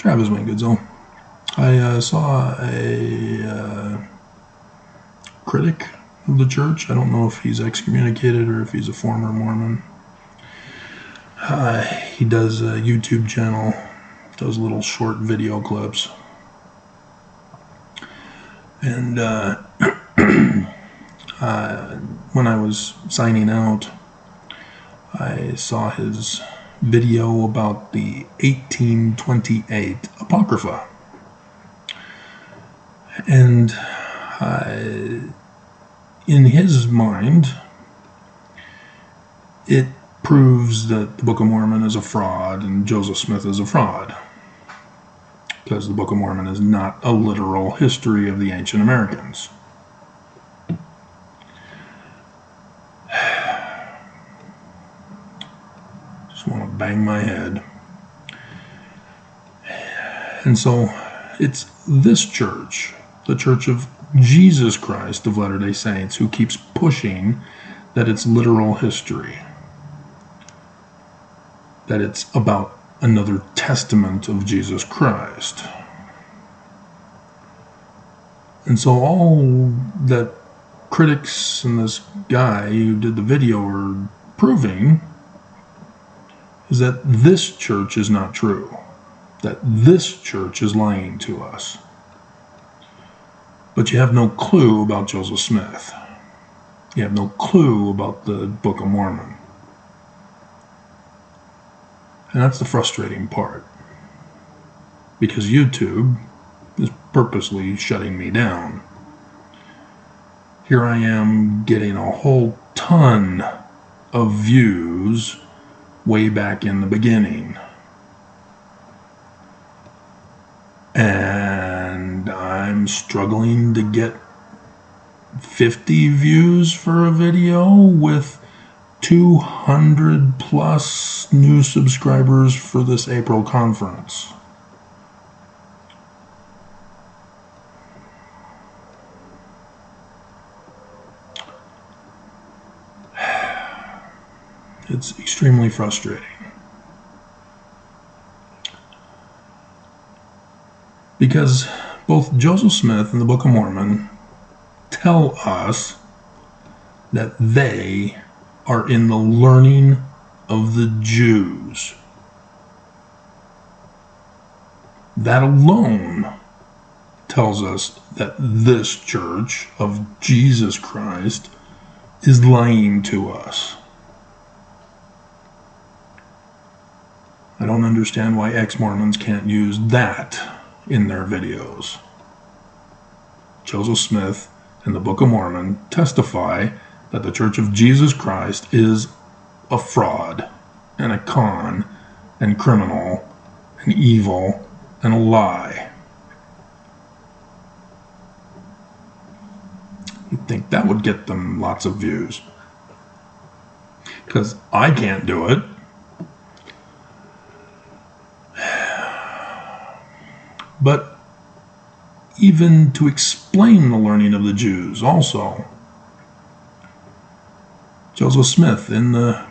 Travis Wayne Goodsell. I saw a critic of the church. I don't know if he's excommunicated or if he's a former Mormon. He does a YouTube channel, does little short video clips. And when I was signing out, I saw his video about the 1828 Apocrypha. And in his mind, it proves that the Book of Mormon is a fraud and Joseph Smith is a fraud, because the Book of Mormon is not a literal history of the ancient Americans. Just want to bang my head. And so it's this church, the Church of Jesus Christ of Latter-day Saints, who keeps pushing that it's literal history, that it's about another testament of Jesus Christ. And so all that critics and this guy who did the video are proving is that this church is not true, that this church is lying to us. But you have no clue about Joseph Smith. You have no clue about the Book of Mormon. And that's the frustrating part, because YouTube is purposely shutting me down. Here I am getting a whole ton of views way back in the beginning. And I'm struggling to get 50 views for a video with 200 plus new subscribers for this April conference. It's extremely frustrating. Because both Joseph Smith and the Book of Mormon tell us that they are in the learning of the Jews. That alone tells us that this church of Jesus Christ is lying to us. I don't understand why ex-Mormons can't use that in their videos. Joseph Smith and the Book of Mormon testify that the Church of Jesus Christ is a fraud and a con and criminal and evil and a lie. You'd think that would get them lots of views, because I can't do it. But even to explain the learning of the Jews also, Joseph Smith in the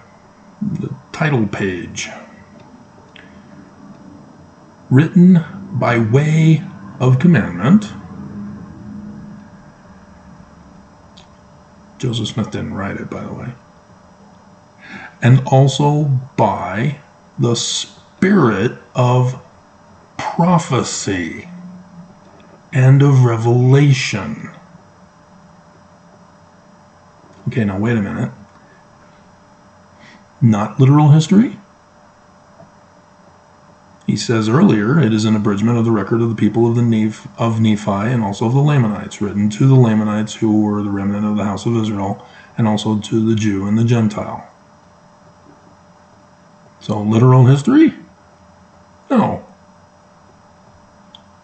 title page, written by way of commandment. Joseph Smith didn't write it, by the way. And also by the spirit of prophecy and of revelation. Okay, now wait a minute. Not literal history? He says earlier, it is an abridgment of the record of the people of Nephi and also of the Lamanites, written to the Lamanites who were the remnant of the house of Israel, and also to the Jew and the Gentile. So literal history? No.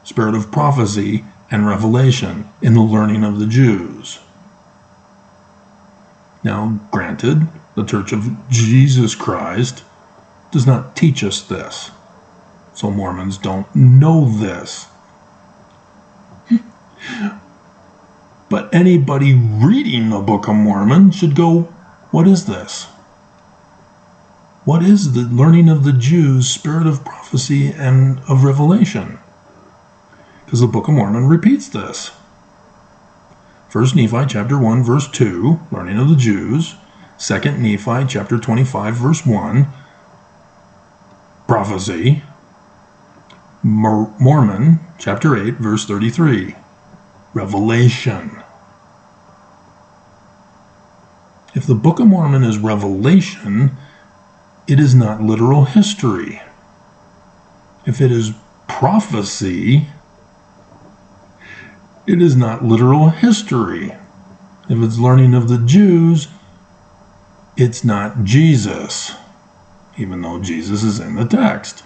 Spirit of prophecy and revelation in the learning of the Jews. Now, granted, the Church of Jesus Christ does not teach us this, so Mormons don't know this. But anybody reading the Book of Mormon should go, what is this? What is the learning of the Jews, spirit of prophecy and of revelation? Because the Book of Mormon repeats this. 1 Nephi chapter 1 verse 2, learning of the Jews. 2 Nephi chapter 25 verse 1, prophecy. Mormon chapter 8 verse 33, revelation. If the Book of Mormon is revelation, it is not literal history. If it is prophecy, it is not literal history. If it's learning of the Jews, it's not Jesus, even though Jesus is in the text,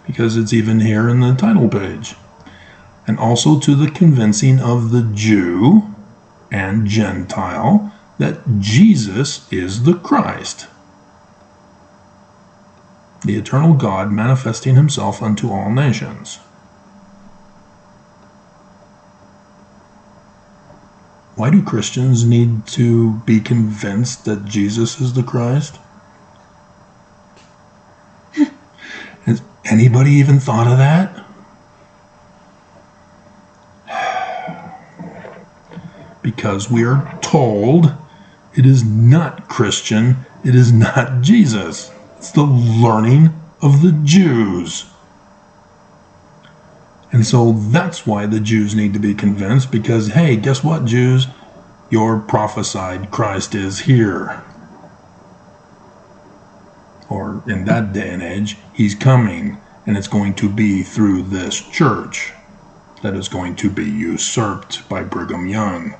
because it's even here in the title page. And also to the convincing of the Jew and Gentile that Jesus is the Christ, the eternal God manifesting himself unto all nations. Why do Christians need to be convinced that Jesus is the Christ? Has anybody even thought of that? Because we are told it is not Christian, it is not Jesus. It's the learning of the Jews. And so that's why the Jews need to be convinced, because, hey, guess what, Jews? Your prophesied Christ is here. Or in that day and age, he's coming, and it's going to be through this church that is going to be usurped by Brigham Young.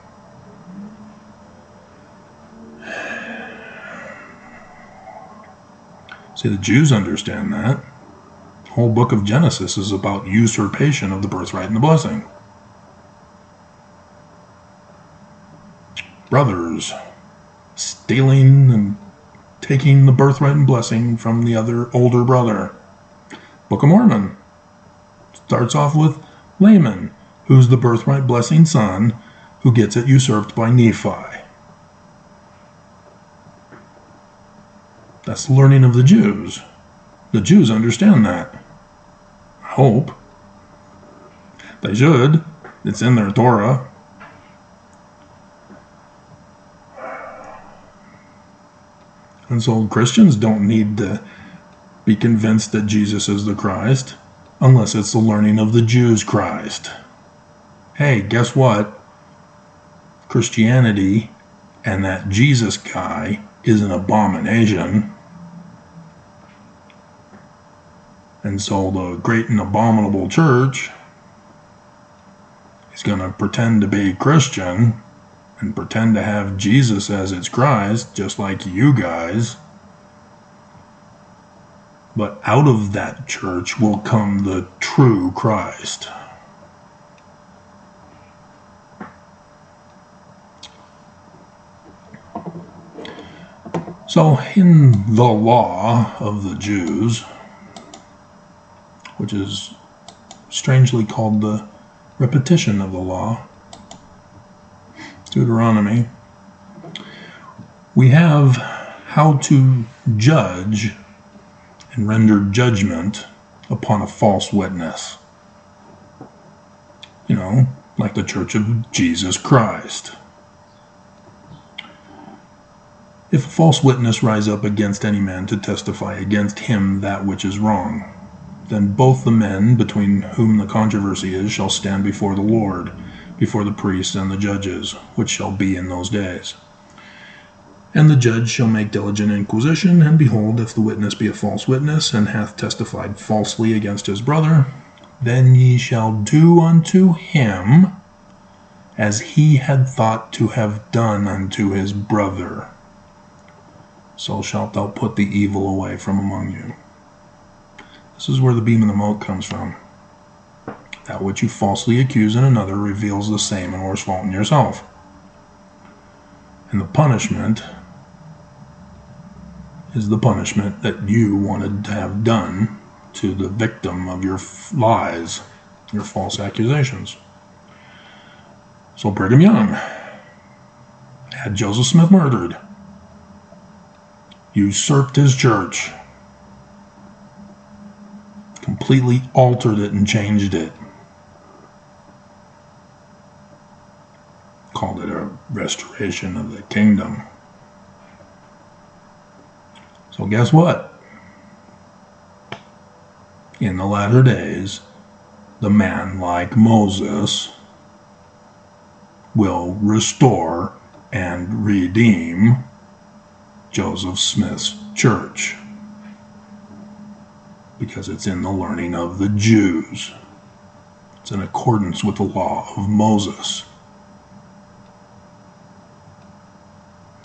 See, the Jews understand that. The whole book of Genesis is about usurpation of the birthright and the blessing. Brothers stealing and taking the birthright and blessing from the other older brother. Book of Mormon starts off with Laman, who's the birthright blessing son, who gets it usurped by Nephi. That's the learning of the Jews. The Jews understand that. I hope. They should. It's in their Torah. And so Christians don't need to be convinced that Jesus is the Christ unless it's the learning of the Jews' Christ. Hey, guess what? Christianity and that Jesus guy is an abomination. And so the great and abominable church is going to pretend to be Christian and pretend to have Jesus as its Christ, just like you guys. But out of that church will come the true Christ. So in the law of the Jews, which is strangely called the repetition of the law, Deuteronomy, we have how to judge and render judgment upon a false witness. You know, like the Church of Jesus Christ. If a false witness rise up against any man to testify against him that which is wrong, then both the men between whom the controversy is shall stand before the Lord, before the priests and the judges, which shall be in those days. And the judge shall make diligent inquisition, and behold, if the witness be a false witness, and hath testified falsely against his brother, then ye shall do unto him as he had thought to have done unto his brother. So shalt thou put the evil away from among you. This is where the beam of the mote comes from. That which you falsely accuse in another reveals the same and worse fault in yourself. And the punishment is the punishment that you wanted to have done to the victim of your lies, your false accusations. So Brigham Young had Joseph Smith murdered. usurped his church, completely altered it and changed it. Called it a restoration of the kingdom. So guess what? In the latter days, the man like Moses will restore and redeem Joseph Smith's church, because it's in the learning of the Jews. It's in accordance with the law of Moses.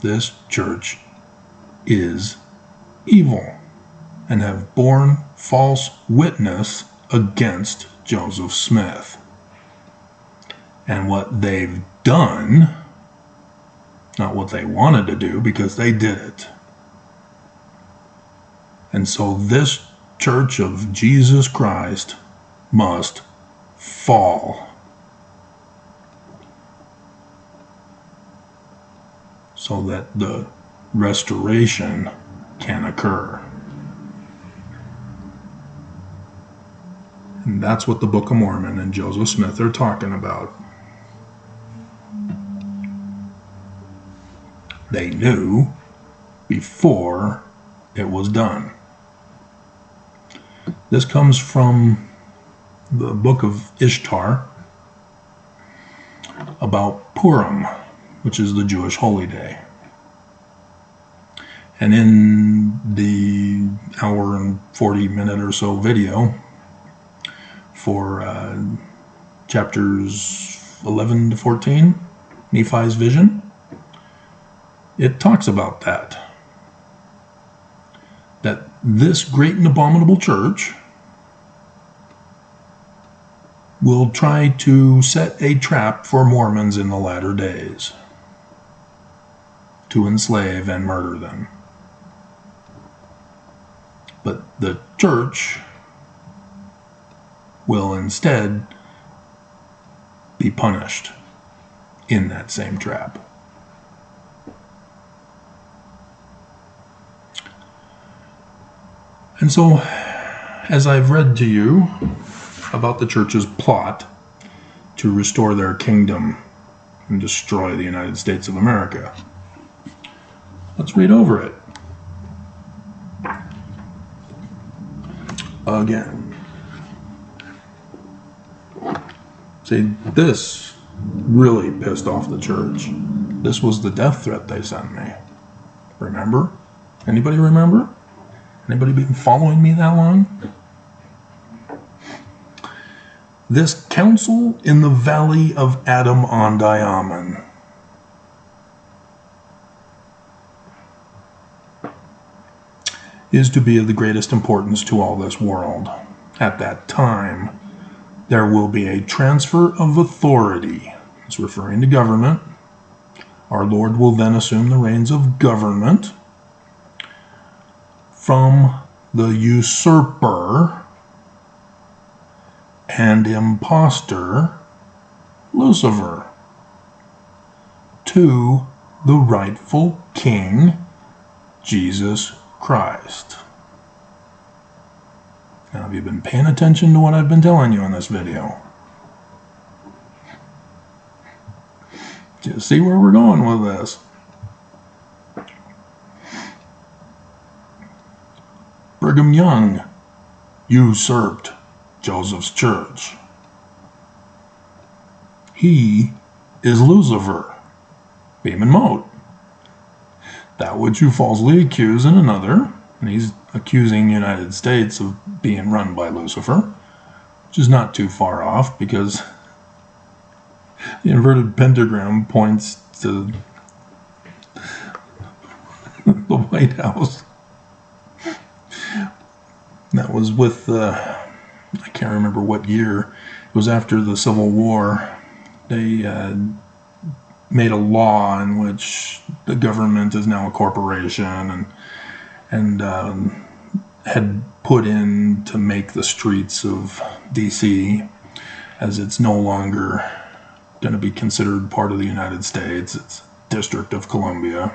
This church is evil and have borne false witness against Joseph Smith. And what they've done, not what they wanted to do, because they did it. And so this Church of Jesus Christ must fall, so that the restoration can occur. And that's what the Book of Mormon and Joseph Smith are talking about. They knew before it was done. This comes from the book of Ishtar about Purim, which is the Jewish holy day. And in the hour and 40-minute or so video for chapters 11 to 14, Nephi's vision, it talks about that this great and abominable church will try to set a trap for Mormons in the latter days to enslave and murder them. But the church will instead be punished in that same trap. And so, as I've read to you about the church's plot to restore their kingdom and destroy the United States of America, let's read over it again. See, this really pissed off the church. This was the death threat they sent me. Remember? Anybody remember? Anybody been following me that long? This council in the valley of Adam on Diamond is to be of the greatest importance to all this world. At that time, there will be a transfer of authority. It's referring to government. Our Lord will then assume the reins of government from the usurper and impostor Lucifer to the rightful King Jesus Christ. Now, have you been paying attention to what I've been telling you in this video? Do you see where we're going with this? Brigham Young usurped Joseph's church. He is Lucifer, beam and mote. That which you falsely accuse in another, and he's accusing the United States of being run by Lucifer, which is not too far off, because the inverted pentagram points to the White House. That was with, I can't remember what year, it was after the Civil War. They made a law in which the government is now a corporation, and had put in to make the streets of D.C., as it's no longer going to be considered part of the United States. It's District of Columbia.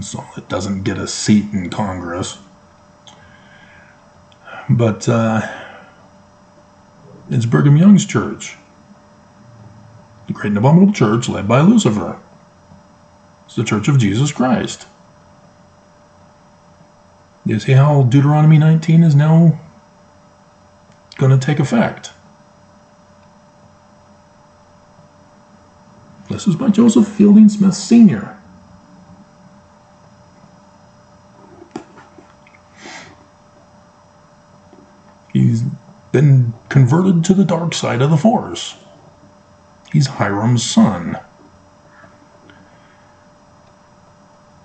So it doesn't get a seat in Congress. But it's Brigham Young's church. The Great and Abominable Church led by Lucifer. It's the Church of Jesus Christ. You see how Deuteronomy 19 is now going to take effect. This is by Joseph Fielding Smith Sr. He's been converted to the dark side of the Force. He's Hiram's son.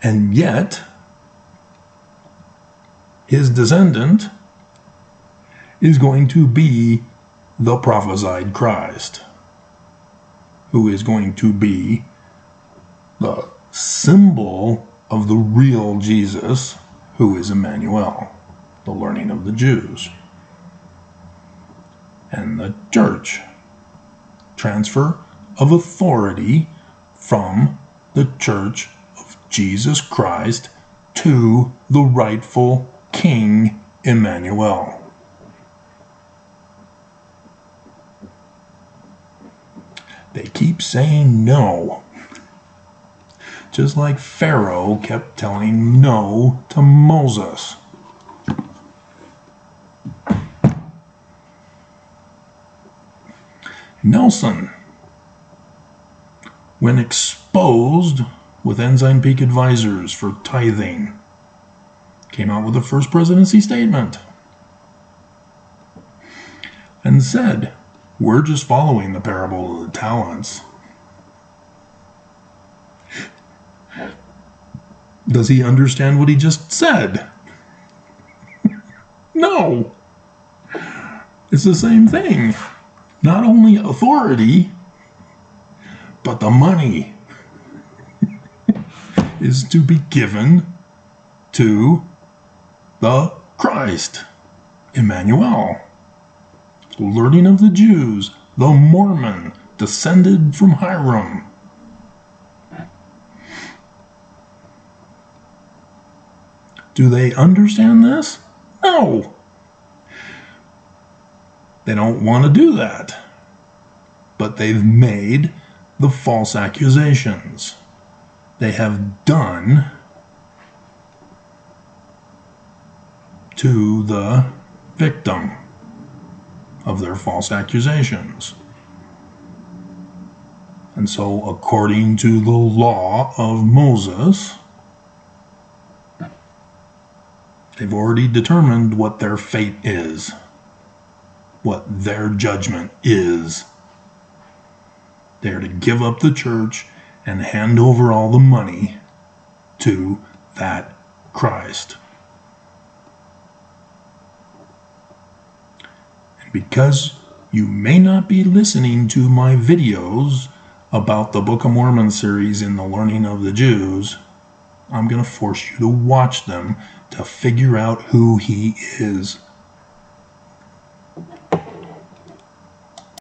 And yet, his descendant is going to be the prophesied Christ, who is going to be the symbol of the real Jesus, who is Emmanuel, the learning of the Jews. And the church, transfer of authority from the Church of Jesus Christ to the rightful King Emmanuel. They keep saying no. Just like Pharaoh kept telling no to Moses. Nelson, when exposed with Ensign Peak advisors for tithing, came out with the first presidency statement and said, "We're just following the parable of the talents." Does he understand what he just said? No. It's the same thing. Not only authority, but the money is to be given to the Christ, Emmanuel, learning of the Jews, the Mormon, descended from Hiram. Do they understand this? No. They don't want to do that. But they've made the false accusations. They have done to the victim of their false accusations. And so, according to the law of Moses, they've already determined what their fate is, what their judgment is. They are to give up the church and hand over all the money to that Christ. And because you may not be listening to my videos about the Book of Mormon series in the Learning of the Jews, I'm going to force you to watch them to figure out who he is.